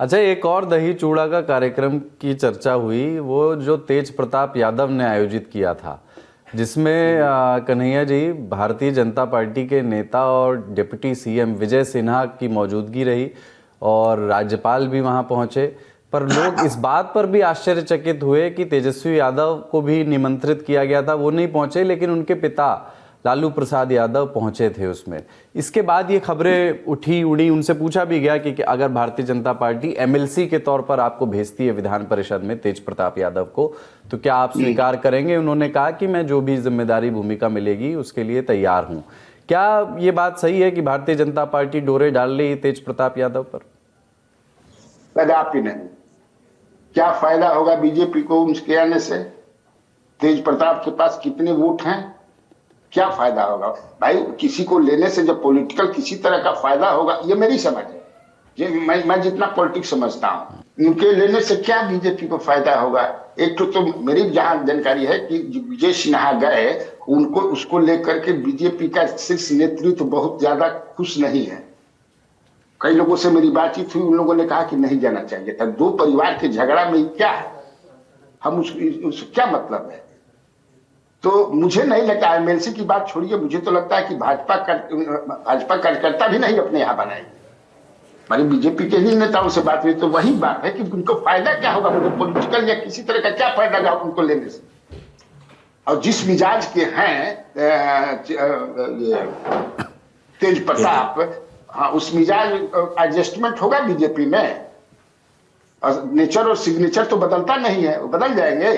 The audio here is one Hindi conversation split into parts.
अच्छा, एक और दही चूड़ा का कार्यक्रम की चर्चा हुई, वो जो तेज प्रताप यादव ने आयोजित किया था, जिसमें कन्हैया जी, भारतीय जनता पार्टी के नेता और डिप्टी सीएम विजय सिन्हा की मौजूदगी रही और राज्यपाल भी वहां पहुंचे। पर लोग इस बात पर भी आश्चर्यचकित हुए कि तेजस्वी यादव को भी निमंत्रित किया गया था, वो नहीं पहुंचे, लेकिन उनके पिता लालू प्रसाद यादव पहुंचे थे उसमें। इसके बाद ये खबरें उड़ी, उनसे पूछा भी गया कि अगर भारतीय जनता पार्टी एमएलसी के तौर पर आपको भेजती है विधान परिषद में तेज प्रताप यादव को, तो क्या आप स्वीकार करेंगे? उन्होंने कहा कि मैं जो भी जिम्मेदारी भूमिका मिलेगी उसके लिए तैयार हूं। क्या ये बात सही है कि भारतीय जनता पार्टी डोरे डाल रही है तेज प्रताप यादव पर? कदापि नहीं। क्या फायदा होगा बीजेपी को उनके आने से? तेज प्रताप के पास कितने वोट हैं? क्या फायदा होगा भाई? किसी को लेने से जब पॉलिटिकल किसी तरह का फायदा होगा, ये मेरी समझ है, ये मैं जितना पॉलिटिक्स समझता हूँ, इनके लेने से क्या बीजेपी को फायदा होगा? एक तो मेरी जहां जानकारी है कि विजय सिन्हा गए, उनको उसको लेकर के बीजेपी का शीर्ष नेतृत्व बहुत ज्यादा खुश नहीं है। कई लोगों से मेरी बातचीत हुई, उन लोगों ने कहा कि नहीं जाना चाहिए था। दो परिवार के झगड़ा में क्या है, हम उसको क्या मतलब है? तो मुझे नहीं लगता, एमएलसी की बात छोड़िए, मुझे तो लगता है कि भाजपा कार्यकर्ता भी नहीं अपने यहाँ बनाएंगे। हमारी बीजेपी के ही नेताओं से बात हुई तो वही बात है कि उनको फायदा क्या होगा, मुझे पॉलिटिकल या किसी तरह का क्या फायदा होगा उनको लेने से? और जिस मिजाज के हैं तेज प्रताप, हाँ, उस मिजाज एडजस्टमेंट होगा बीजेपी में। और नेचर और सिग्नेचर तो बदलता नहीं है, वो बदल जाएंगे।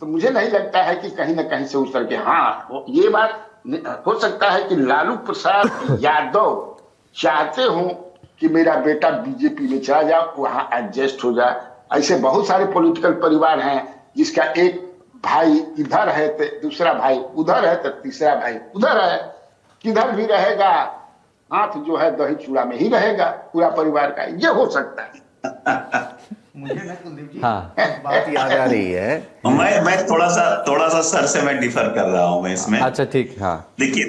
तो मुझे नहीं लगता है कि कहीं ना कहीं से उतर के, हाँ ये बात हो सकता है कि लालू प्रसाद यादव चाहते हो कि मेरा बेटा बीजेपी में चला जाए, वहां एडजस्ट हो जाए। ऐसे बहुत सारे पॉलिटिकल परिवार हैं जिसका एक भाई इधर है तो दूसरा भाई उधर है तो तीसरा भाई उधर है, किधर भी रहेगा हाथ जो है दही चूड़ा में ही रहेगा पूरा परिवार का। ये हो सकता है। मुझे ना कुलदीप जी हाँ, बात याद आ रही है। मैं थोड़ा सा सर से मैं डिफर कर रहा हूं मैं इसमें। अच्छा ठीक, हाँ। देखिए,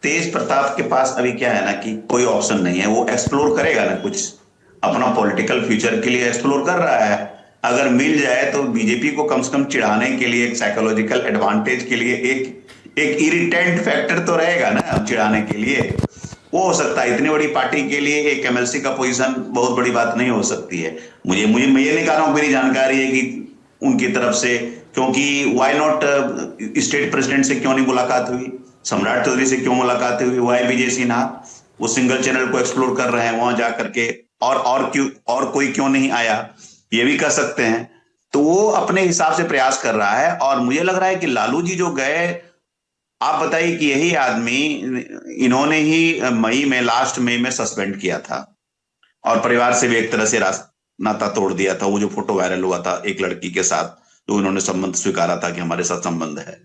तेज प्रताप के पास अभी क्या है ना कि कोई ऑप्शन नहीं है। वो एक्सप्लोर करेगा ना, कुछ अपना पॉलिटिकल फ्यूचर के लिए एक्सप्लोर कर रहा है। अगर मिल जाए तो बीजेपी को कम से कम चिढ़ाने के लिए, एक साइकोलॉजिकल एडवांटेज के लिए, एक इरिटेंट फैक्टर तो रहेगा ना चिढ़ाने के लिए। वो हो सकता है। इतनी बड़ी पार्टी के लिए एक एमएलसी का पोजीशन बहुत बड़ी बात नहीं हो सकती है। मुझे मैं ये नहीं कह रहा हूं, मेरी जानकारी है कि उनकी तरफ से, क्योंकि वाई नॉट स्टेट प्रेसिडेंट से क्यों नहीं मुलाकात हुई, सम्राट चौधरी से क्यों मुलाकात हुई, वाई विजय सिन्हा वो सिंगल चैनल को एक्सप्लोर कर रहे हैं वहां जाकर के, और क्यों, और कोई क्यों नहीं आया, ये भी कर सकते हैं। तो वो अपने हिसाब से प्रयास कर रहा है। और मुझे लग रहा है कि लालू जी जो गए, आप बताइए कि यही आदमी इन्होंने ही मई में, लास्ट मई में सस्पेंड किया था और परिवार से भी एक तरह से नाता तोड़ दिया था। वो जो फोटो वायरल हुआ था एक लड़की के साथ, तो इन्होंने संबंध स्वीकारा था कि हमारे साथ संबंध है।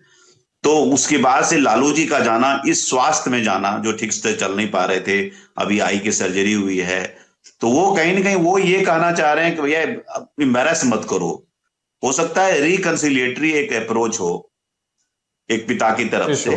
तो उसके बाद से लालू जी का जाना, इस स्वास्थ्य में जाना, जो ठीक से चल नहीं पा रहे थे, अभी आई की सर्जरी हुई है, तो वो कहीं ना कहीं वो ये कहना चाह रहे हैं कि भैया एम्बैरस मत करो। हो सकता है रिकंसिलिएटरी एक अप्रोच हो एक पिता की तरफ से,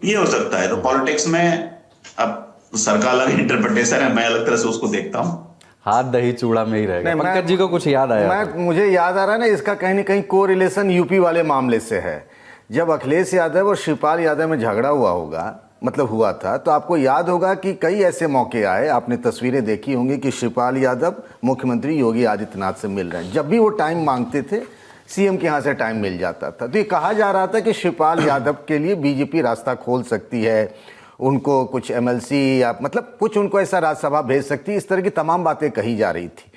ये हो सकता है। तो पॉलिटिक्स में अब सरकार अलग इंटरप्रिटेशन है, मैं अलग तरह से उसको देखता हूँ। हाथ दही चूड़ा में ही रहेगा। पंकज जी को कुछ याद आया? मुझे याद आ रहा है ना, इसका कहीं ना कहीं को रिलेशन यूपी वाले मामले से है। जब अखिलेश यादव और शिवपाल यादव में झगड़ा हुआ होगा, मतलब हुआ था, तो आपको याद होगा कि कई ऐसे मौके आए, आपने तस्वीरें देखी होंगी कि शिवपाल यादव मुख्यमंत्री योगी आदित्यनाथ से मिल रहे हैं। जब भी वो टाइम मांगते थे, सीएम के यहाँ से टाइम मिल जाता था। तो ये कहा जा रहा था कि शिवपाल यादव के लिए बीजेपी रास्ता खोल सकती है, उनको कुछ एमएलसी या मतलब कुछ उनको ऐसा राज्यसभा भेज सकती है, इस तरह की तमाम बातें कही जा रही थी।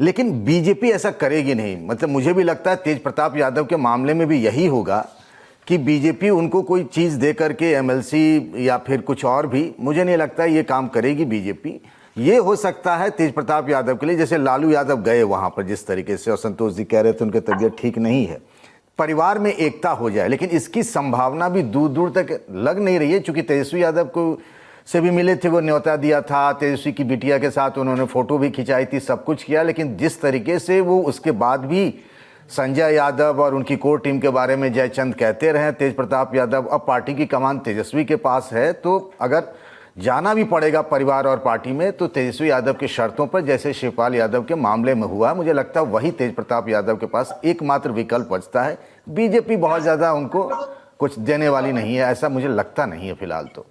लेकिन बीजेपी ऐसा करेगी नहीं। मतलब मुझे भी लगता है तेज प्रताप यादव के मामले में भी यही होगा कि बीजेपी उनको कोई चीज़ दे करके, एमएलसी या फिर कुछ और भी, मुझे नहीं लगता ये काम करेगी बीजेपी। ये हो सकता है तेज प्रताप यादव के लिए, जैसे लालू यादव गए वहाँ पर जिस तरीके से, और संतोष जी कह रहे थे उनकी तबीयत ठीक नहीं है, परिवार में एकता हो जाए। लेकिन इसकी संभावना भी दूर दूर तक लग नहीं रही है, चूंकि तेजस्वी यादव को से भी मिले थे, वो न्योता दिया था, तेजस्वी की बिटिया के साथ उन्होंने फोटो भी खिंचाई थी, सब कुछ किया। लेकिन जिस तरीके से वो उसके बाद भी संजय यादव और उनकी कोर टीम के बारे में जयचंद कहते रहे, तेज प्रताप यादव, अब पार्टी की कमान तेजस्वी के पास है, तो अगर जाना भी पड़ेगा परिवार और पार्टी में, तो तेजस्वी यादव की शर्तों पर, जैसे शिवपाल यादव के मामले में हुआ, मुझे लगता है वही तेज प्रताप यादव के पास एकमात्र विकल्प बचता है। बीजेपी बहुत ज़्यादा उनको कुछ देने वाली नहीं है, ऐसा मुझे लगता नहीं है फिलहाल तो।